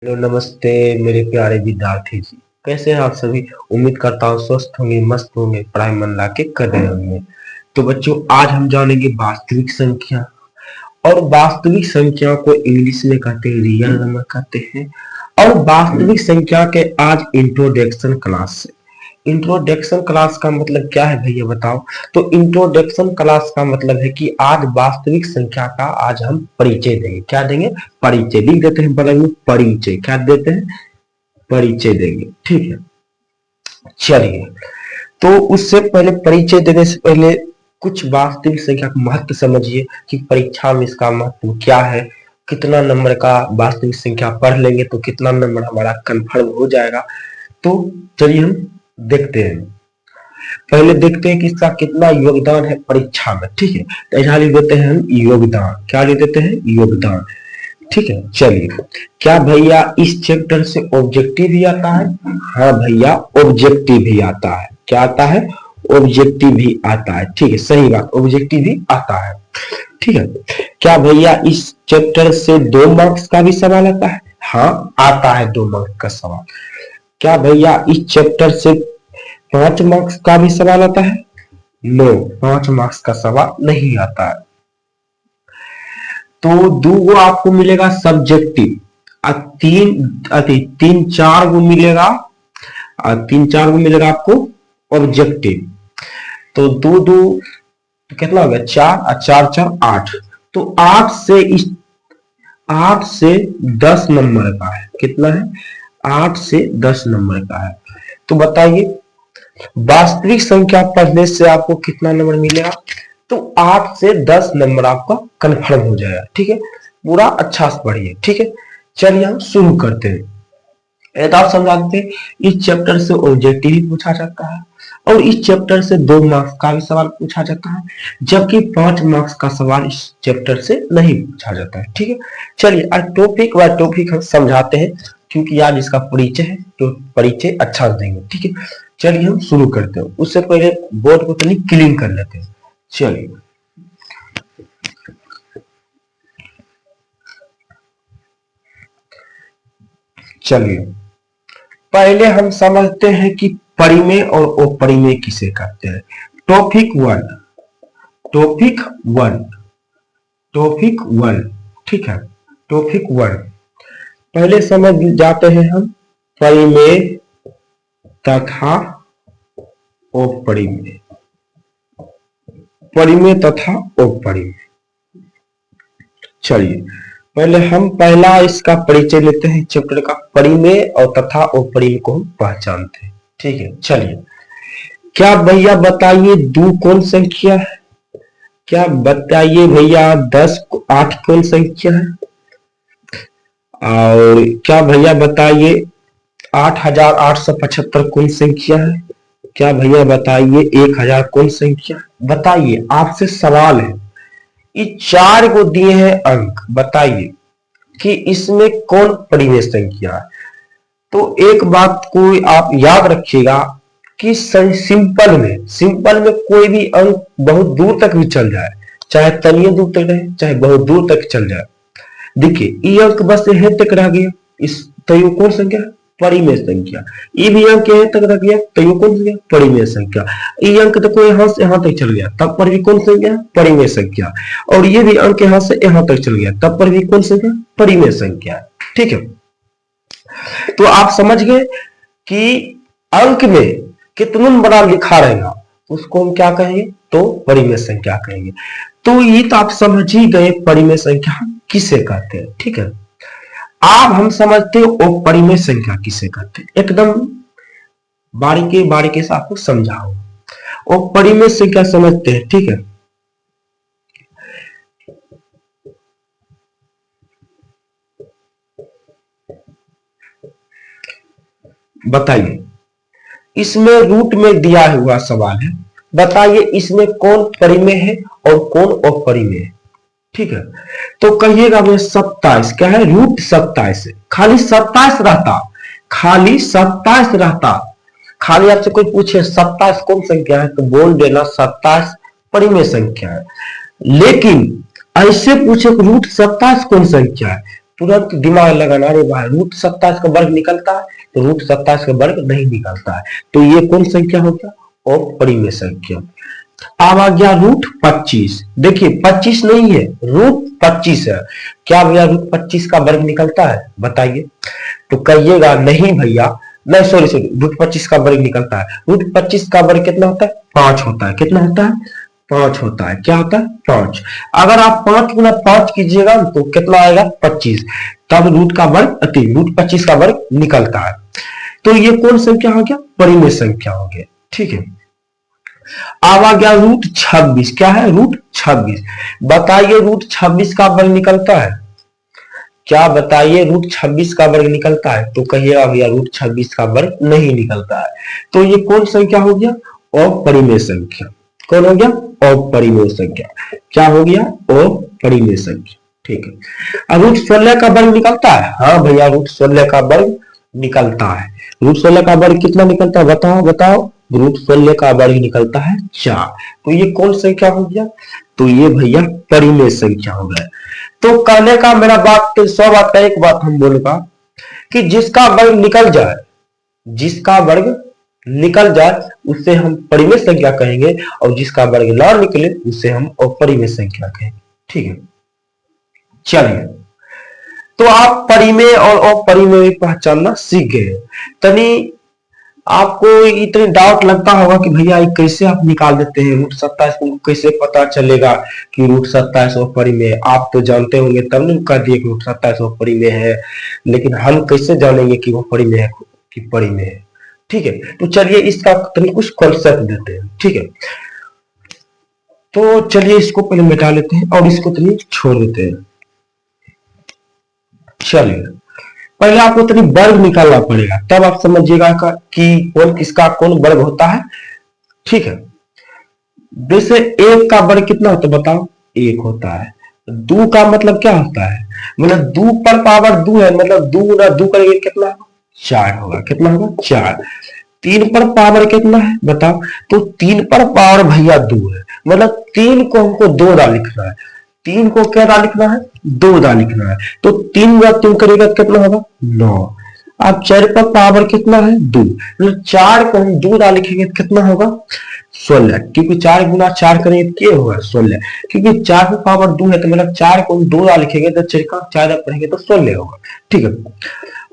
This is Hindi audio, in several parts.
हेलो नमस्ते मेरे प्यारे विद्यार्थी जी। कैसे हैं आप सभी। उम्मीद करता हूँ स्वस्थ होंगे, मस्त होंगे, पढ़ाई मन ला के कर रहे होंगे। तो बच्चों, आज हम जानेंगे वास्तविक संख्या। और वास्तविक संख्या को इंग्लिश में कहते हैं रियल नंबर कहते हैं। और वास्तविक संख्या के आज इंट्रोडक्शन क्लास है। इंट्रोडक्शन क्लास का मतलब क्या है भैया बताओ। तो इंट्रोडक्शन क्लास का मतलब है कि आज वास्तविक संख्या का आज हम परिचय देंगे। क्या देंगे? परिचय। लिख देते हैं बगल में परिचय। क्या देते हैं? परिचय देंगे। ठीक है, चलिए। तो उससे पहले, परिचय देने से पहले कुछ वास्तविक संख्या का महत्व समझिए कि परीक्षा में इसका महत्व क्या है। कितना नंबर का वास्तविक संख्या पढ़ लेंगे तो कितना नंबर हमारा कंफर्म हो जाएगा। तो चलिए हम देखते हैं। पहले देखते हैं कि इसका कितना योगदान है परीक्षा में। ठीक है, तो यहाँ लिख देते हैं हम योगदान। क्या लिख देते हैं? योगदान। ठीक है, चलिए। क्या भैया इस चैप्टर से ऑब्जेक्टिव भी आता है? हाँ भैया, ऑब्जेक्टिव भी आता है। क्या आता है? ऑब्जेक्टिव भी आता है। ठीक है, सही बात, ऑब्जेक्टिव भी आता है। ठीक है। क्या भैया इस चैप्टर से 2 मार्क्स का भी सवाल आता है? हाँ, आता है 2 मार्क्स का सवाल। क्या भैया इस चैप्टर से 5 मार्क्स का भी सवाल आता है? नो, 5 मार्क्स का सवाल नहीं आता है। तो 2 आपको मिलेगा सब्जेक्टिव, तीन चार गो मिलेगा, 3-4 गो मिलेगा आपको ऑब्जेक्टिव। तो 2-2 तो कितना हो गया? 4 और 4-4 8। तो 8 से 10 नंबर का है। कितना है? 8 से 10 नंबर का है। तो बताइए, वास्तविक संख्या पढ़ने से आपको कितना नंबर मिलेगा? तो 8 से 10 नंबर आपका कंफर्म हो जाएगा। ठीक है, पूरा अच्छा से पढ़िए। ठीक है, चलिए हम शुरू करते हैं। तो आप समझा देते हैं, इस चैप्टर से ऑब्जेक्टिव भी पूछा जाता है और इस चैप्टर से 2 मार्क्स का भी सवाल पूछा जाता है, जबकि 5 मार्क्स का सवाल इस चैप्टर से नहीं पूछा जाता है। ठीक है, चलिए आज टॉपिक बाय टॉपिक हम समझाते हैं, क्योंकि आज इसका परिचय है तो परिचय अच्छा देंगे। ठीक है, चलिए हम शुरू करते हैं। उससे पहले बोर्ड को तो क्लीन कर लेते हैं। चलिए, पहले हम समझते हैं कि परिमेय और अपरिमेय किसे कहते हैं। Topic one, topic one, topic one. ठीक है, टॉपिक वन पहले समझ जाते हैं हम परिमेय तथा अपरिमेय। परिमेय तथा अपरिमेय। चलिए, पहले हम पहला इसका परिचय लेते हैं चैप्टर का। परिमेय और तथा अपरिमेय को हम पहचानते हैं। ठीक है, चलिए। क्या भैया बताइए 2 कौन संख्या है? क्या बताइए भैया 8 कौन संख्या है? और क्या भैया बताइए 8875 कौन संख्या है? क्या भैया बताइए 1000 कौन संख्या? बताइए, आपसे सवाल है। ये 4 को दिए हैं अंक, बताइए कि इसमें कौन परिमेय संख्या है। तो एक बात को आप याद रखिएगा कि सिंपल में कोई भी अंक बहुत दूर तक भी चल जाए, चाहे तनिए दूर तक रहे, चाहे बहुत दूर तक चल जाए। देखिए, ये अंक बस यहां तक रह गया, इस तो ये कौन संख्या? परिमेय संख्या। ये भी अंक यहां तक रह गया तो ये कौन संख्या? परिमेय संख्या। ये अंक देखो यहां से यहां तक चल गया, तब पर भी कौन संख्या? परिमेय संख्या। और ये भी अंक यहां से यहां तक चल गया, तब पर भी कौन संख्या? परिमेय संख्या। ठीक है, तो आप समझ गए कि अंक में कितना बड़ा लिखा रहेगा उसको हम क्या कहेंगे? तो परिमेय संख्या कहेंगे। तो ये तो आप समझ ही गए परिमेय संख्या किसे कहते हैं। ठीक है, अब हम समझते हैं अपरिमेय संख्या किसे कहते हैं। एकदम बारीकी बारीकी से आपको समझाओ। अपरिमेय संख्या समझते हैं। ठीक है, बताइए, इसमें रूट में दिया हुआ सवाल है, बताइए इसमें कौन परिमेय है और कौन अपरिमेय है। ठीक है, तो कहिएगा मैं 27। क्या है? रूट 27 है। खाली 27 रहता, खाली 27 रहता। खाली आपसे कोई पूछे 27 कौन संख्या है तो बोल देना 27 परिमेय संख्या है। लेकिन ऐसे पूछे रूट 27 कौन संख्या है तुरंत दिमाग लगाना, अरे भाई रूट 27 का वर्ग निकलता है, तो रूट 27 का वर्ग नहीं निकलता है, तो ये कौन संख्या हो गया? अपरिमेय संख्या। अब आ गया रूट 25। देखिए 25 नहीं है, रूट 25 है। क्या भैया रूट 25 का वर्ग निकलता है? बताइए। तो कहिएगा नहीं भैया, नहीं सॉरी सॉरी, रूट 25 का वर्ग निकलता है। रूट 25 का वर्ग कितना होता है? 5 होता है। कितना होता है? 5 होता है। क्या होता है? 5। अगर आप 5 गुना 5 कीजिएगा तो कितना आएगा? 25। तब रूट का वर्ग रूट 25 का वर्ग निकलता है। तो ये कौन संख्या हो गया? परिमेय संख्या हो गया। ठीक है। अब आ गया रूट 26। क्या है? रूट 26। बताइए रूट 26 का वर्ग निकलता है क्या? बताइए रूट 26 का वर्ग निकलता है? तो कहिएगा भैया रूट 26 का वर्ग नहीं निकलता है। तो ये कौन संख्या हो गया? अपरिमेय संख्या। कौन हो गया? अपरिमेय संख्या। क्या हो गया? अपरिमेय संख्या। ठीक है। अब रूट 16 का वर्ग निकलता है? हाँ भैया रूट 16 का वर्ग निकलता है। रूट 16 का वर्ग कितना निकलता है? बताओ बताओ। रूट 16 का वर्ग निकलता है 4। तो ये कौन संख्या हो गया? तो ये भैया परिमेय संख्या हो गया। तो कहने का मेरा बात तो 100 बात है, एक बात हम बोलेगा कि जिसका वर्ग निकल जाए, जिसका वर्ग निकल जाए उससे हम परिमेय संख्या कहेंगे, और जिसका वर्ग ना निकले उससे हम अपरिमेय संख्या कहेंगे। ठीक है। चलिए, तो आप परिमेय और अपरिमेय पहचानना सीख गए। तनी आपको इतने डाउट लगता होगा कि भैया ये कैसे आप निकाल देते हैं रूट 27 को, कैसे पता चलेगा कि रूट 27 अपरिमेय? आप तो जानते होंगे तब नहीं कह दिए कि रूट 27 अपरिमेय है, लेकिन हम कैसे जानेंगे कि वो परिमेय है कि परिमेय है? ठीक है। तो चलिए इसका कुछ कॉन्सेप्ट देते हैं। ठीक है। तो चलिए इसको पहले मिटा लेते हैं और इसको छोड़ देते हैं। चलिए पहले आपको वर्ग निकालना पड़ेगा, तब आप समझिएगा कि कौन किसका कौन वर्ग होता है। ठीक है। जैसे एक का वर्ग कितना होता है? बताओ। 1 होता है। दो का मतलब क्या होता है? मतलब 2 पर पावर 2 है, मतलब 2 गुना 2 करेंगे कितना? 4 होगा। कितना होगा? 4। 3 पर पावर कितना है? बताओ। तो 3 पर पावर भैया 2 है, मतलब 3 को हमको 2 दा लिखना है। 3 को क्या दा लिखना है? 2 दा लिखना है। तो 3 गुना 3 करेगा कितना होगा? 9। अब 4 पर पावर कितना है? 2। मतलब 4 को हम 2 दा लिखेंगे कितना होगा? 16। क्योंकि 4 गुना 4 करेंगे क्या होगा? 16। क्योंकि 4 पर पावर 2 है, तो मतलब 4 को हम 2 दा लिखेंगे तो 4 का 4 पढ़ेंगे तो 16 होगा। ठीक है।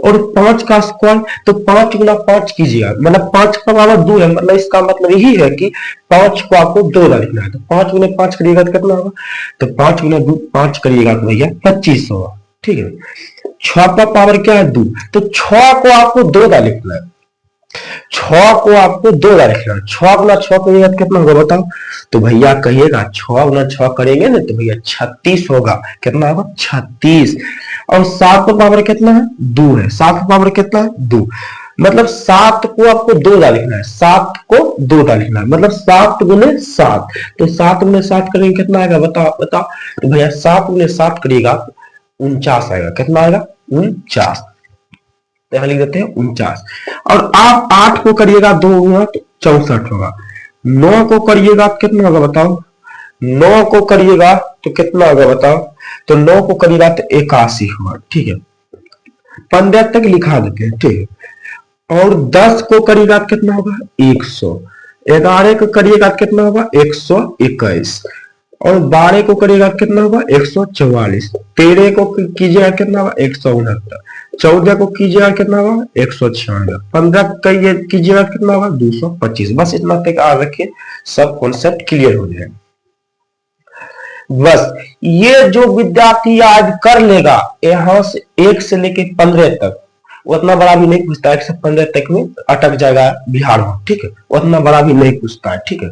और 5 का स्क्वायर, तो 5 गुना 5 कीजिएगा, मतलब 5 का पावर 2 है, मतलब इसका मतलब यही है कि 5 को आपको 2 दा लिखना है। तो 5 गुना 5 करिएगा तो कितना होगा? तो 5 गुना 5 करिएगा तो भैया 25 होगा। ठीक है। 6 का पावर क्या है? 2। तो 6 को आपको 2 दा लिखना है। 6 को आपको 2 दा लिखना है। 6 गुना 6 करिएगा तो कितना होगा? बताओ। तो भैया कहिएगा 6 गुना 6 करेंगे ना तो भैया 36 होगा। कितना होगा? 36। और 7 का पावर कितना है? 2 है। 7 का पावर कितना है? 2। मतलब 7 को आपको 2 दा लिखना है। 7 को 2 दा लिखना है, मतलब 7 गुने 7। तो 7 गुने 7 करेंगे कितना आएगा? बताओ बताओ। तो भैया 7 गुने 7 करिएगा 49 आएगा। कितना आएगा? 49। यहां लिख देते हैं 49। और आप 8 को करिएगा 2 गुना तो 64 होगा। 9 को करिएगा कितना होगा? बताओ। 9 को करिएगा तो कितना होगा? बताओ। तो 9 को करिएगा तो 81 होगा। ठीक है। 15 तक लिखा देते हैं। ठीक है। और 10 को करिएगा तो कितना होगा? 100। 11 को करिएगा तो कितना होगा? 121। और 12 को करिएगा तो कितना होगा? 144। 13 को कीजिएगा कितना होगा? 169। 14 को कीजिएगा कितना होगा? 196। 15 कीजिएगा कितना होगा? 225। बस इतना तक याद रखिए, सब कॉन्सेप्ट क्लियर हो जाएगा। बस ये जो विद्यार्थी याद कर लेगा यहां से 1 से लेके 15 तक, उतना बड़ा भी नहीं पूछता है। 1 से 15 तक में अटक जाएगा बिहार में। ठीक है। उतना बड़ा भी नहीं पूछता है। ठीक है।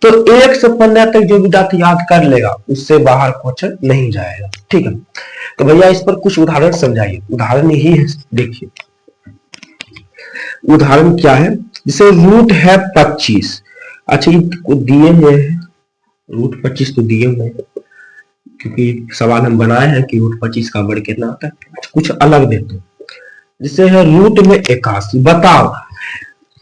तो 1 से 15 तक जो विद्यार्थी याद कर लेगा उससे बाहर क्वेश्चन नहीं जाएगा। ठीक है। तो भैया इस पर कुछ उदाहरण समझाइए। उदाहरण यही है, देखिए उदाहरण क्या है। जैसे रूट है 25। अच्छा ये दिए हुए हैं, रूट 25 तो दिए हुए हैं क्योंकि सवाल हम बनाए हैं कि रूट 25 का वर्ग कितना होता है। कुछ अलग देते हैं। जैसे है रूट में 81। बताओ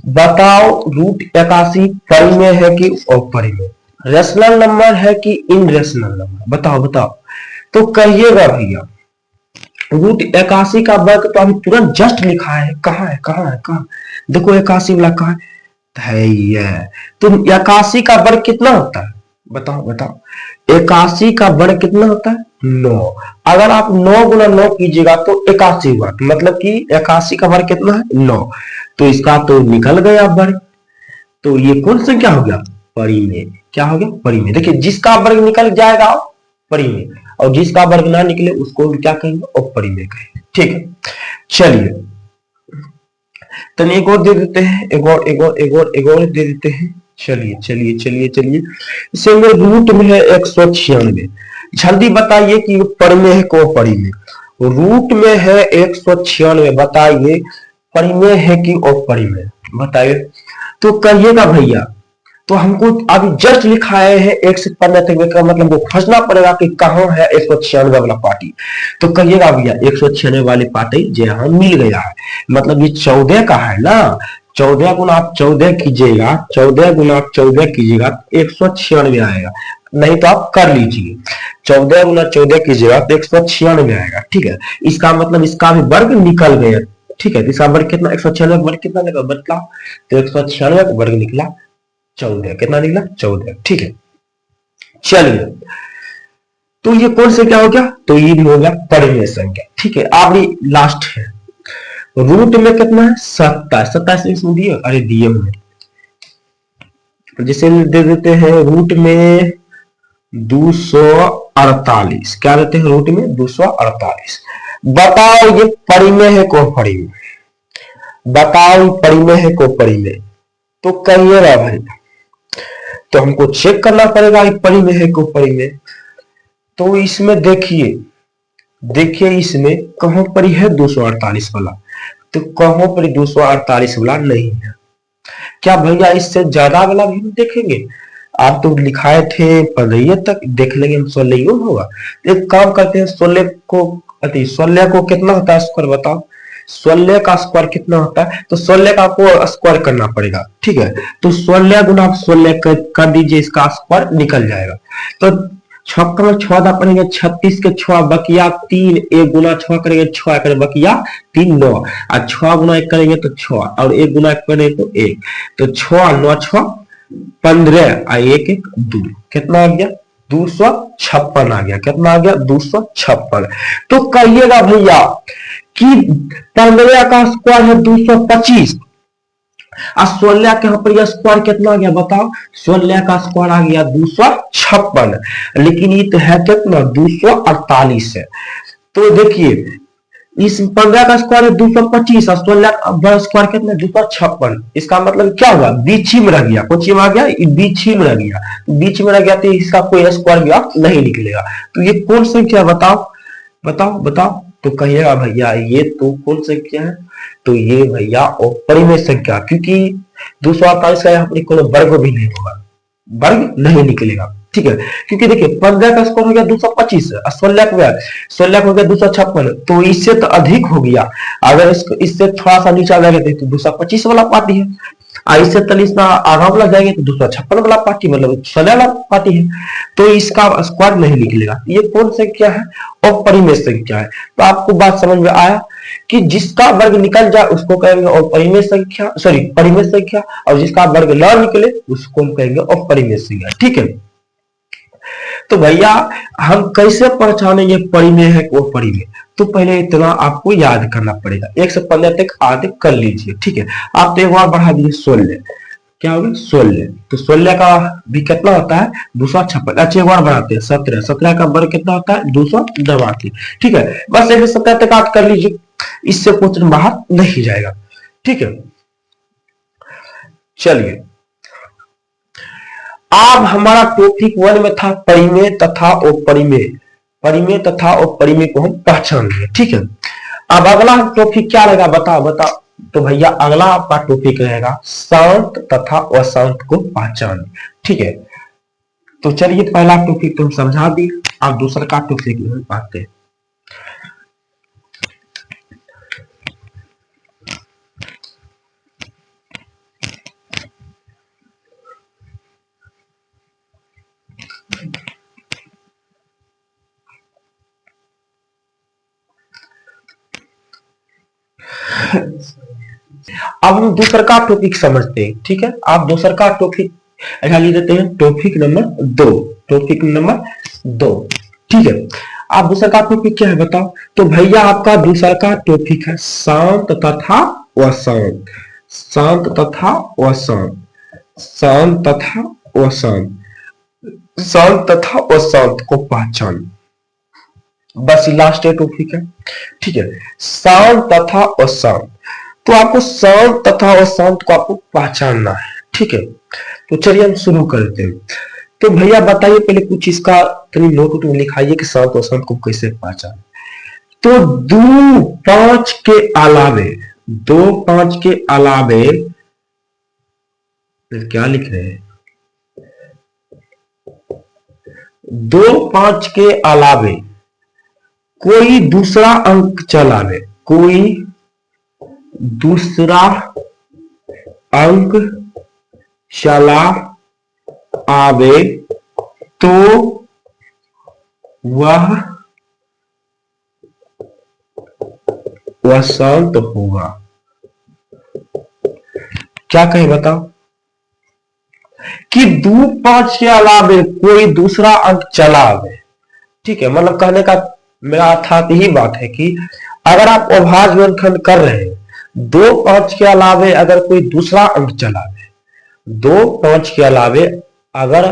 बताओ रूट 81 परिमेय है कि अपरिमेय? रेशनल नंबर है कि इनरेशनल नंबर? बताओ बताओ। तो कहिएगा भैया रूट 81 का वर्ग तो अभी तुरंत जस्ट लिखा है, कहाँ है कहाँ है कहाँ, देखो 81 वाला कहाँ है ये। तो 81 का वर्ग कितना होता है, बताओ बताओ, 81 का वर्ग कितना होता है 9। अगर आप 9 गुना 9 कीजिएगा तो 81 हुआ, मतलब कि 81 का वर्ग कितना है 9। तो इसका तो निकल गया वर्ग। तो ये कौन संख्या हो गया, परिमेय। क्या हो गया, परिमेय। देखिए जिसका वर्ग निकल जाएगा परिमेय, और जिसका वर्ग ना निकले उसको क्या कहेंगे, अपरिमेय कहेंगे। ठीक है, चलिए तो एक और दे देते हैं, एक और दे देते हैं। चलिए चलिए चलिए चलिए, इसे रूट में है 196। जल्दी बताइए कि परिमेय है को अपरिमेय। रूट में है 196, बताइए परिमेय है कि अपरिमेय, बताइए। तो कहिएगा भैया, तो हमको अभी जस्ट लिखाए हैं 1 से 15 तक का, मतलब वो खोजना पड़ेगा कि कहाँ है 196 वाला पार्टी। तो कहिएगा भैया 196 वाले पार्टी जो यहाँ मिल गया है, मतलब ये 14 का है ना। 14 गुना आप 14 कीजिएगा, 14 गुना आप 14 कीजिएगा 196 आएगा। नहीं तो आप कर लीजिए, 14 गुना 14 कीजिएगा तो 196 आएगा। ठीक है, इसका मतलब इसका भी वर्ग निकल गया। ठीक है, इसका वर्ग कितना, 196 वर्ग कितना निकला बतलाओ। तो 196 वर्ग निकला 14, कितना निकला 14। ठीक है, चलिए तो ये कौन से क्या हो गया, तो ये भी हो गया परिमेय संख्या। ठीक है, अभी लास्ट है, रूट में कितना है 27। 27 इसमें दिए, अरे दिए हुए, जैसे दे देते हैं रूट में 248। क्या देते हैं रूट में 248। बताओ ये परिमेय है को परिमेय, बताओ परिमेय है को परिमेय। तो कहिएगा भाई, तो हमको चेक करना पड़ेगा परिमेय है को परिमेय। तो इसमें देखिए, देखिए इसमें कहां पर है 248 वाला, तो कहां पर 248 वाला नहीं है। क्या भैया इससे ज्यादा वाला भी हम देखेंगे, आप तो लिखाए थे 15 तक, देख लेंगे हम 16 होगा। एक काम करते हैं 16 को, अति 16 को कितना होता है स्क्वायर बताओ, 16 का स्क्वायर कितना होता है, तो 16 का को स्क्वायर करना पड़ेगा। ठीक है, तो 16 गुना आप 16 कर दीजिए, इसका स्क्वायर निकल जाएगा। तो छक्का में 6 दा पड़ेंगे 36 के 6 बकिया 3, एक गुना 6 करेंगे 6 करे बकिया 3 9, और 6 गुना 1 करेंगे तो 6, और 1 गुना 1 करेंगे तो 1, तो 6 9 6 15, और 1 1 2, कितना आ गया 256 आ गया। कितना आ गया 256। तो कहिएगा भैया कि 15 का स्क्वायर है 225, और 16 के यहाँ पर यह स्क्वायर कितना आ गया बताओ, 16 का स्क्वायर आ गया 256, लेकिन ये तो है कितना 248 है। तो देखिए इस 15 का स्क्वायर है 225 और 16 का स्क्वायर कितना 256, इसका मतलब क्या हुआ, बीच ही में रह गया, कुछ आ गया बीच ही में रह गया, बीच में रह गया तो इसका कोई स्क्वायर भी आप नहीं निकलेगा। तो ये कौन संख्या बताओ, बताओ बताओ। तो कहिएगा भैया ये तो कौन संख्या है, तो ये भैया अपरिमेय संख्या, क्योंकि 248 का यहाँ पर कोई वर्ग भी नहीं होगा, वर्ग नहीं निकलेगा। ठीक है, क्योंकि देखिए 15 का स्क्वायर हो गया 225, 16 हो गया 256, तो इससे तो अधिक हो गया। अगर इससे थोड़ा सा नीचे आ जाएगा तो 225 वाला पार्टी है, इससे तलीस ना आधा वाला जाएंगे तो 256 वाला पार्टी, मतलब 16 वाला पार्टी है। तो इसका स्क्वायर नहीं निकलेगा। ये कौन संख्या है, अपरिमेय संख्या है। तो आपको बात समझ में आया कि जिसका वर्ग निकल जाए उसको कहेंगे अपरिमेय संख्या, सॉरी परिमेय संख्या, और जिसका वर्ग ना निकले उसको हम कहेंगे अपरिमेय संख्या। ठीक है, तो भैया हम कैसे पहचानेंगे परिमेय है को परिमेय। तो पहले इतना आपको याद करना पड़ेगा, 1 से 15 तक आदि कर लीजिए। ठीक है, आप तो एक बार बढ़ा दीजिए 16, क्या होगा 16, तो 16 का भी कितना होता है 256। अच्छा एक बार बढ़ाते हैं 17, 17 का वर्ग कितना होता है 289। ठीक है, बस 1 से 17 तक आप कर लीजिए, इससे क्वेश्चन बाहर नहीं जाएगा। ठीक है, चलिए अब हमारा टॉपिक 1 में था परिमेय तथा अपरिमेय, परिमेय तथा अपरिमेय को हम पहचान लिए। ठीक है, अब अगला टॉपिक क्या रहेगा बताओ बताओ। तो भैया अगला आपका टॉपिक रहेगा शांत तथा अशांत को पहचान। ठीक है, तो चलिए पहला टॉपिक तो हम समझा दिए, अब दूसरा का टॉपिक हम पाते हैं। अब हम दूसरा का टॉपिक समझते हैं, ठीक है। आप दूसरा का टॉपिक लिख देते हैं, टॉपिक नंबर 2, टॉपिक नंबर 2, ठीक है। आप दूसरा का टॉपिक क्या है बताओ। तो भैया आपका दूसरा का टॉपिक है शांत तथा अशांत, शांत तथा अशांत, शांत तथा अशांत, शांत तथा अशांत को पहचान, बस लास्ट टॉपिक है, ठीक है। शांत तथा अशांत, तो आपको शांत तथा अशांत को आपको पहचानना है, ठीक है। तो चलिए हम शुरू करते हैं। तो भैया बताइए पहले कुछ इसका नोट में लिखाइए कि शांत और अशांत को कैसे पहचाने। तो 2 5 के अलावे, 2 5 के अलावे क्या लिख रहे हैं, 2 5 के अलावे कोई दूसरा अंक चलावे, कोई दूसरा अंक चला आवे तो वह शांत होगा। क्या कहे बताओ कि 2 5 के अलावे कोई दूसरा अंक चला आवे, ठीक है। मतलब कहने का मेरा अर्थात यही बात है कि अगर आप अभाज्य गुणनखंड कर रहे हैं, 2 5 के अलावे अगर कोई दूसरा अंक चलावे, 2 5 के अलावे अगर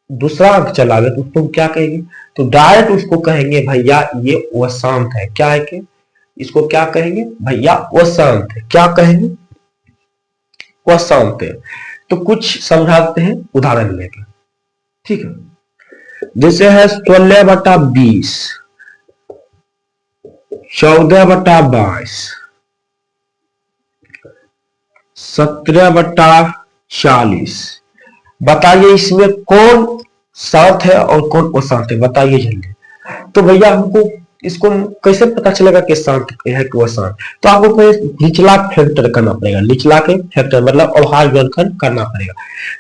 दूसरा अंक चलावे तो उसको क्या कहेंगे, तो डायरेक्ट उसको कहेंगे भैया ये अशांत है। क्या है कि इसको क्या कहेंगे भैया अशांत है। क्या कहेंगे अशांत है। तो कुछ समझाते हैं उदाहरण लेकर, ठीक है। जैसे है 16/20, 14/22, 17/40, बताइए इसमें कौन शांत है और कौन अशांत है, बताइए जल्दी। तो भैया हमको इसको कैसे पता चलेगा कि शांत है कि अशांत, तो आपको निचला फैक्टर करना पड़ेगा, निचला के फैक्टर मतलब अभाज्य गुणनखंड करना पड़ेगा।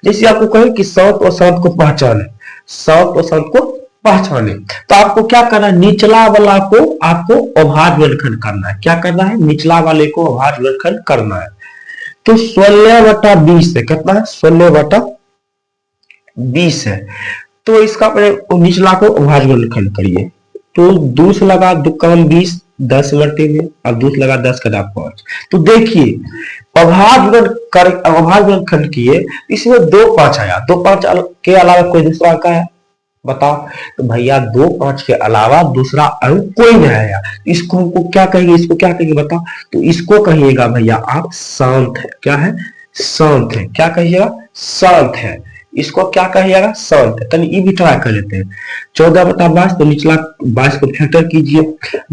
जैसे आपको कहे कि शांत और अशांत को पहचाने, शांत और अशांत को पहचाने, तो आपको क्या करना है, निचला वाला को आपको अभाज्य गुणनखंड करना है। क्या करना है, निचला वाले को अभाज्य गुणनखंड करना है। तो 16/20 है, कितना है 16/20 है। तो इसका निचला को अभाज्य गुणनखंड करिए। तो 2 से लगा 2 कम 20, 10 बढ़ते में, अब 2 से लगा 10 का 5। तो देखिए अभाज्य गुणनखंड किए, इसमें 2 5 आया, 2 5 के अलावा कोई दूसरा अंक है बताओ। तो भैया 2 5 के अलावा दूसरा अंक कोई नहीं आया, इसको हमको क्या कहेंगे, इसको क्या कहेंगे बताओ। तो इसको कहिएगा भैया आप शांत है। क्या है, शांत है। क्या कहिएगा, शांत है। इसको क्या कहिएगा, शांत है। तनी ये भी ट्राई कर लेते हैं। 14/22, तो निचला 22 को फैक्टर कीजिए,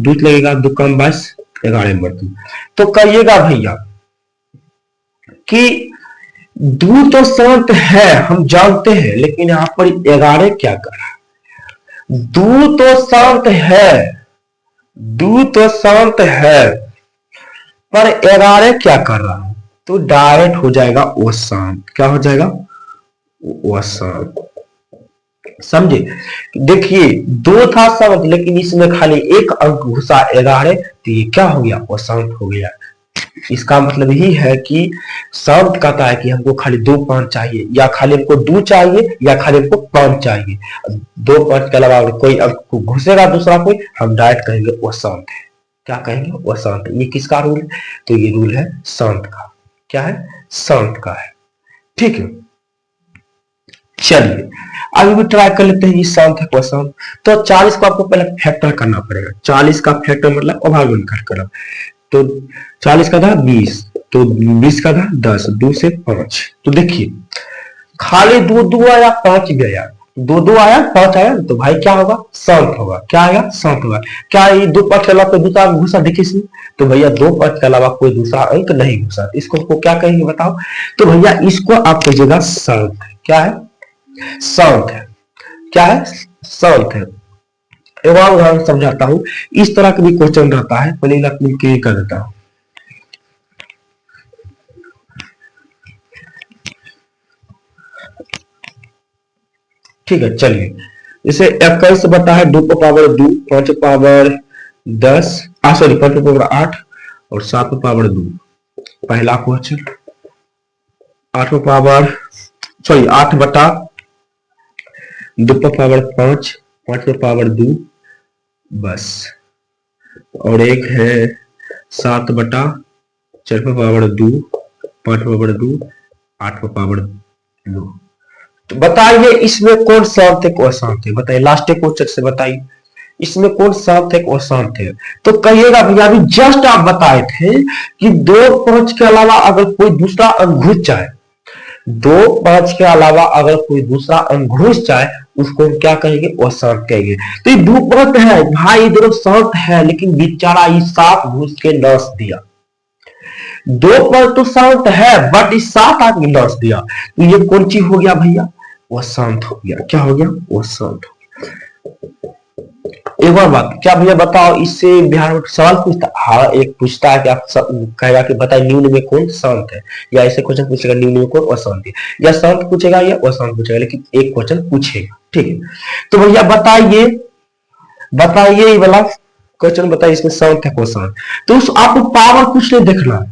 2 लगेगा, 2 कम 22, 11 बढ़ती। तो कहिएगा भैया कि 2 तो शांत है हम जानते हैं, लेकिन यहां पर 11 क्या कर रहा है। 2 तो शांत है, 2 तो शांत है, पर 11 क्या कर रहा है, तो डायरेक्ट हो जाएगा वो शांत। क्या हो जाएगा, वो शांत। समझे। देखिए 2 था शांत, लेकिन इसमें खाली एक अंक घुसा 11, तो ये क्या हो गया, वो शांत हो गया। इसका मतलब यही है कि शांत कहता है कि हमको खाली 2 5 चाहिए, या खाली हमको 2 चाहिए, या खाली हमको 5 चाहिए। 2 5 के अलावा कोई अंक घुसेगा दूसरा कोई, हम डायरेक्ट कहेंगे वो शांत है। क्या कहेंगे, वो शांत है। ये किसका रूल है, तो ये रूल है शांत का। क्या है, शांत का है, ठीक है। चलिए अभी भी ट्राई कर लेते हैं, ये शांत है वो शांत। तो 40 को आपको पहले फैक्टर करना पड़ेगा। 40 का फैक्टर मतलब अभाज्य गुणनखंड करना। तो 40 का था 20, तो 20 का था 10, 2 से 5। तो देखिए खाली 2 2 आया, 5 भी आया, 2 2 आया, 5 आया, तो भाई क्या होगा, शांत होगा। क्या आएगा, शांत होगा। क्या ये 2 5 के अलावा कोई दूसरा अंक घुसा, देखिए इसमें, तो भैया 2 5 के अलावा कोई दूसरा अंक नहीं घुसा। इसको क्या कहेंगे बताओ। तो भैया इसको आप कहिएगा शांत है। क्या है, शांत है। क्या है, शांत है। एक और उदाहरण समझाता हूं। इस तरह का भी क्वेश्चन रहता है, पहले अपनी क्लियर कर देता हूं। ठीक है, चलिए जैसे 21 बता है 2 को पावर 2, 5 पावर 10, सॉरी 5 पावर 8 और 7 पर पावर 2। पहला क्वेश्चन 8 पर पावर 8 बटा 2 पर पावर 5, 5 पर पावर 2 बस। और एक है 7 बटा 4 पर पावर 2, 5 पर पावर 2, 8 पर पावर 2। तो बताइए इसमें कौन शांत है कौन शांत है, बताइए लास्ट क्वेश्चन से बताइए इसमें कौन शांत है कौन शांत है। तो कहिएगा भैया अभी जस्ट आप बताए थे कि 2 5 के अलावा अगर कोई दूसरा अंक घुस जाए, 2 5 के अलावा अगर कोई दूसरा अंक घुस जाए उसको हम क्या कहेंगे, अशांत कहेंगे। तो ये 2 5 है भाई, इधर शांत है लेकिन बेचारा ये 7 घुस के नस दिया। 2 5 तो शांत है बट इस 7 आके नस दिया, तो ये कौन चीज हो गया भैया, वो शांत हो गया। क्या हो गया, वो शांत हो गया। एक और बात, क्या भैया बताओ इससे बिहार में सवाल पूछता, हाँ एक पूछता है कि आप कहेगा कि बताइए निम्न में कौन शांत है, या ऐसे क्वेश्चन पूछेगा निम्न में कौन अशांत है, या शांत पूछेगा या अशांत पूछेगा, लेकिन एक क्वेश्चन पूछेगा। ठीक है, तो भैया बताइए बताइए ये वाला क्वेश्चन बताइए इसमें शांत है कौन शांत। तो उस आपको पावर कुछ नहीं देखना है,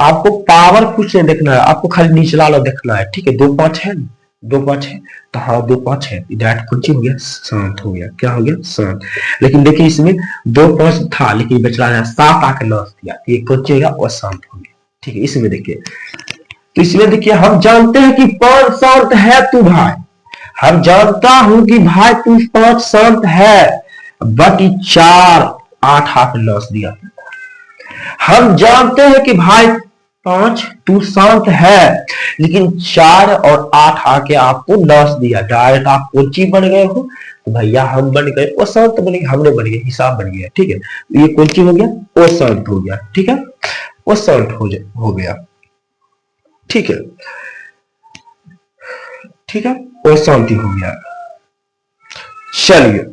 आपको पावर कुछ नहीं देखना है, आपको खाली निचला वाला देखना है। ठीक है, 2 5 है, 2 5 है, तो हाँ 2 5 है, डायरेक्ट कुछ हो गया, शांत हो गया। क्या हो गया, शांत। लेकिन देखिए इसमें 2 5 था लेकिन बचला 7 आके नस दिया, ये बचेगा और शांत हो गया। ठीक है, इसमें देखिए, तो इसमें देखिए हम जानते हैं कि 5 शांत है तू भाई, हम जानता हूं कि भाई तू 5 शांत है, बट 4 8 आके नस दिया। हम जानते हैं कि भाई 5 तू शांत है, लेकिन 4 और 8 आके आपको नस दिया, डायरेक्ट आप कोची बन गए हो, तो भैया हम बन गए वो शांत बन गए, हमने बन गए हिसाब बन गया। ठीक है, ये कोची हो गया, वो शांत हो गया। ठीक है, वो शांत हो गया। ठीक है, ठीक है, वो शांति हो गया। चलिए,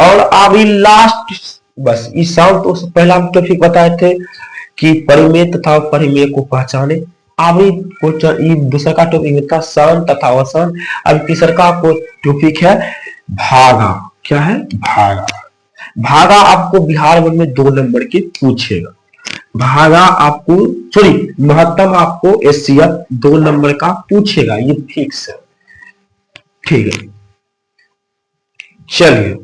और अभी लास्ट बस इस साल तो पहला हम टॉपिक बताए थे कि परिमेय तथा परिमेय को पहचाने। अभी दूसरा का टॉपिक था शांत तथा अशांत। अब तीसरा का टॉपिक है भागा। क्या है, भागा। भागा आपको बिहार बोर्ड में 2 नंबर के पूछेगा। भागा आपको महत्तम आपको एचसीएफ 2 नंबर का पूछेगा, ये फिक्स है। ठीक है, चलिए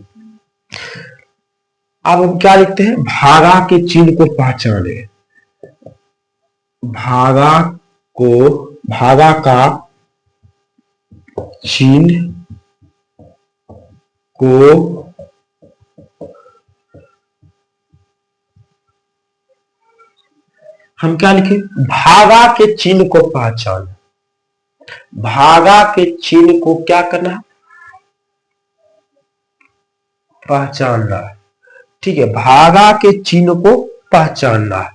अब हम क्या लिखते हैं, भागा के चिन्ह को पहचाने। भागा का चिन्ह को हम क्या लिखें, भागा के चिन्ह को पहचान। भागा के चिन्ह को क्या करना है, पहचानना है। ठीक है, भागा के चिन्ह को पहचानना है।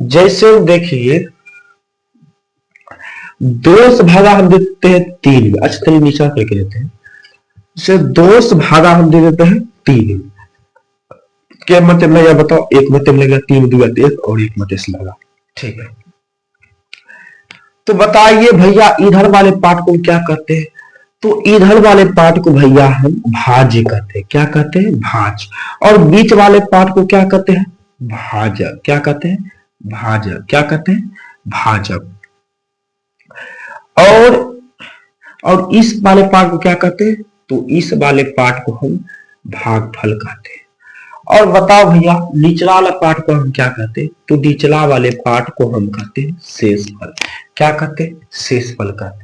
जैसे देखिए 2 से भागा हम देते हैं 3 में, अच्छा चलिए नीचा करके देते हैं। जैसे 2 से भागा हम दे देते हैं 3, क्या मतलब लगा बताओ, एक मतलब लगा 3 2 1 और एक मतलब लगा। ठीक है, तो बताइए भैया इधर वाले पार्ट को क्या कहते हैं, तो इधर वाले पार्ट को भैया हम भाज्य कहते हैं। क्या कहते हैं, भाज्य। और बीच वाले पार्ट को क्या कहते हैं, भाजक। क्या कहते हैं, भाजक। क्या कहते हैं, भाजक। और इस वाले पार्ट को क्या कहते हैं, तो इस वाले पार्ट को हम भागफल कहते हैं। और बताओ भैया निचला वाला पार्ट को हम क्या कहते हैं, तो निचला वाले पार्ट को हम कहते हैं शेषफल। क्या कहते हैं, शेषफल कहते हैं।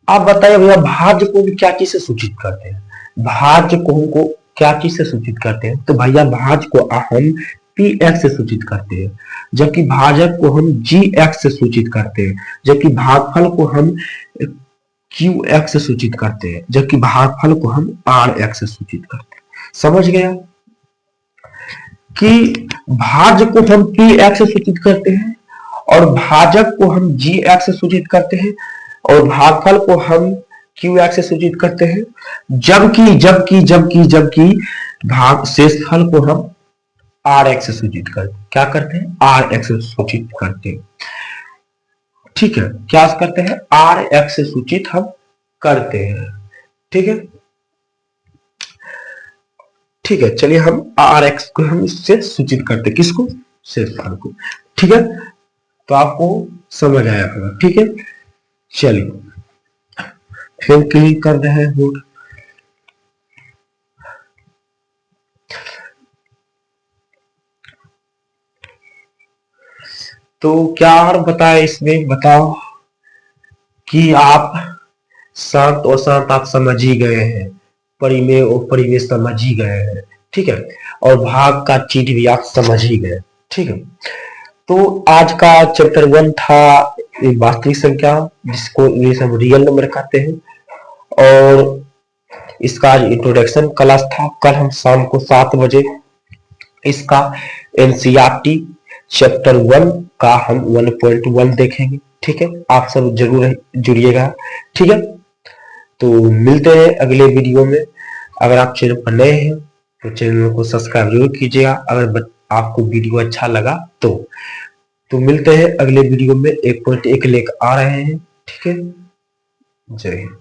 आप बताइए भैया भाज्य को क्या चीज से सूचित करते हैं, भाज्य को हमको क्या चीज से सूचित करते हैं, तो भैया भाज्य को हम पी एक्स से सूचित करते हैं, जबकि भाजक को हम जी एक्स से सूचित करते हैं, जबकि भागफल को हम क्यू एक्स से सूचित करते हैं, जबकि भागफल को हम आर एक्स से सूचित करते हैं। समझ गया कि भाज्य को हम पी एक्स से सूचित करते हैं, और भाजक को हम जी एक्स से सूचित करते हैं, और भागफल को हम क्यू एक्स से सूचित करते हैं, जबकि जबकि जबकि जबकि भाग शेषफल को हम आर एक्स से सूचित करते हैं। क्या करते हैं, आर एक्स से सूचित करते हैं। ठीक है, क्या करते हैं, आर एक्स से सूचित हम करते हैं। ठीक है, ठीक है, चलिए हम आर एक्स को हम इससे सूचित करते, किसको, क्षेत्रफल को। ठीक है, तो आपको समझ आया होगा। ठीक है, चलिए फिर क्लिक कर रहे हैं। तो क्या और बताए इसमें, बताओ कि आप शांत और शांत आप समझ ही गए हैं, परिमेय और परिवेश समझ ही गए हैं। ठीक है, और भाग का चीज भी आप समझ ही गए। ठीक है, तो आज का चैप्टर 1 था वास्तविक संख्या, जिसको इंग्लिश में रियल नंबर कहते हैं, और इसका आज इंट्रोडक्शन क्लास था। कल हम शाम को 7 बजे इसका एनसीईआरटी चैप्टर 1 का हम 1.1 देखेंगे। ठीक है, आप सब जरूर जुड़िएगा। ठीक है, तो मिलते हैं अगले वीडियो में। अगर आप चैनल पर नए हैं तो चैनल को सब्सक्राइब जरूर कीजिएगा, अगर आपको वीडियो अच्छा लगा तो मिलते हैं अगले वीडियो में। 1.1 लेकर आ रहे हैं। ठीक है, जय हिंद।